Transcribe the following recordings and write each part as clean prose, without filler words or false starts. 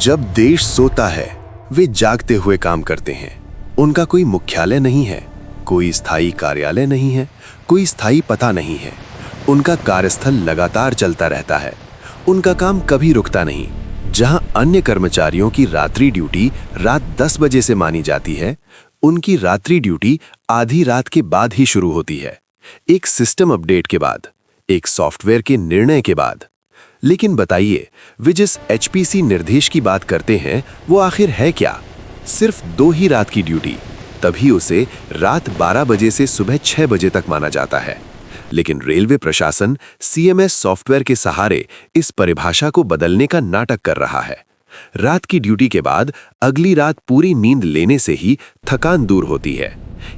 जब देश सोता है, वे जागते हुए काम करते हैं। उनका कोई मुख्यालय नहीं है, कोई स्थायी कार्यालय नहीं है, कोई स्थायी पता नहीं है। उनका कार्यस्थल लगातार चलता रहता है। उनका काम कभी रुकता नहीं। जहां अन्य कर्मचारियों की रात्रि ड्यूटी रात 10 बजे से मानी जाती है, उनकी रात्रि ड्यूटी आधी रात के बाद ही शुरू होती है। एक सिस्टम अपडेट के बाद, एक सॉफ्टवेयर के निर्णय के बाद। लेकिन बताइए, वे जिस HPC निर्देश की बात करते हैं, वो आखिर है क्या? सिर्फ 2 ही रात की ड्यूटी, तभी उसे रात 12 बजे से सुबह 6 बजे तक माना जाता है। लेकिन रेलवे प्रशासन CMS सॉफ्टवेयर के सहारे इस परिभाषा को बदलने का नाटक कर रहा है। रात की ड्यूटी के बाद अगली रात पूरी नींद लेने से ही थकान दूर होती है।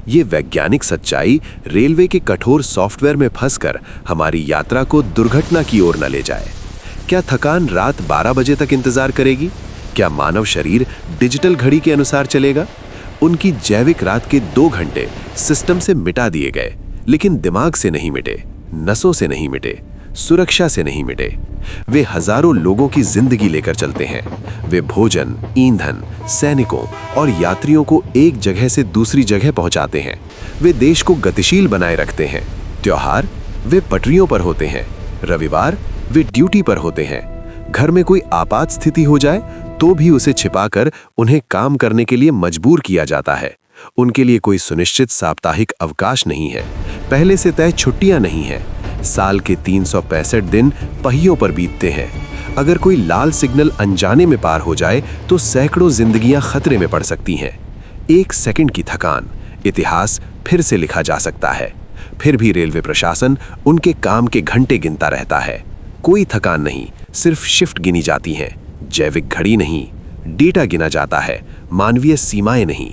ये वैज्ञानिक सच्चाई रेलवे के कठोर सॉफ्टवेयर में फंसकर हमारी यात्रा को दुर्घटना की ओर न ले जाए। क्या थकान रात 12 बजे तक इंतजार करेगी? क्या मानव शरीर डिजिटल घड़ी के अनुसार चलेगा? उनकी जैविक रात के 2 घंटे सिस्टम से मिटा दिए गए, लेकिन दिमाग से नहीं मिटे, नसों से नहीं मिटे, सुरक्षा से नहीं मिटे। वे हजारों लोगों की जिंदगी लेकर चलते हैं। वे भोजन, ईंधन, सैनिकों और यात्रियों को एक जगह से दूसरी जगह पहुंचाते हैं। वे देश को गतिशील बनाए रखते हैं। त्योहार, वे पटरियों पर होते हैं। रविवार, वे ड्यूटी पर होते हैं। घर में कोई आपात स्थिति हो जाए तो भी उसे छिपाकर उन्हें काम करने के लिए मजबूर किया जाता है। उनके लिए कोई सुनिश्चित साप्ताहिक अवकाश नहीं है। पहले से तय छुट्टियां नहीं हैं। साल के 365 दिन पहियों पर बीतते हैं। अगर कोई लाल सिग्नल अनजाने में पार हो जाए तो सैकड़ों जिंदगियां खतरे में पड़ सकती हैं। 1 सेकंड की थकान, इतिहास फिर से लिखा जा सकता है। फिर भी रेलवे प्रशासन उनके काम के घंटे गिनता रहता है। कोई थकान नहीं, सिर्फ शिफ्ट गिनी जाती हैं। जैविक घड़ी नहीं, डेटा गिना जाता है, मानवीय सीमाएं नहीं।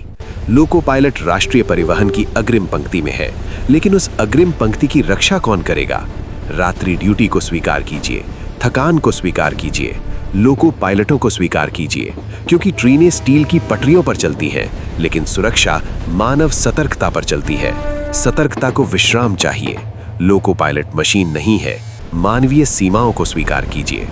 लोको पायलट राष्ट्रीय परिवहन की अग्रिम पंक्ति में है, लेकिन उस अग्रिम पंक्ति की रक्षा कौन करेगा? रात्रि ड्यूटी को स्वीकार कीजिए, थकान को स्वीकार कीजिए, लोको पायलटों को स्वीकार कीजिए, क्योंकि ट्रेनें स्टील की पटरियों पर चलती हैं, लेकिन सुरक्षा मानव सतर्कता पर चलती है। सतर्कता को विश्राम चाहिए। लोको पायलट मशीन नहीं है, मानवीय सीमाओं को स्वीकार कीजिए।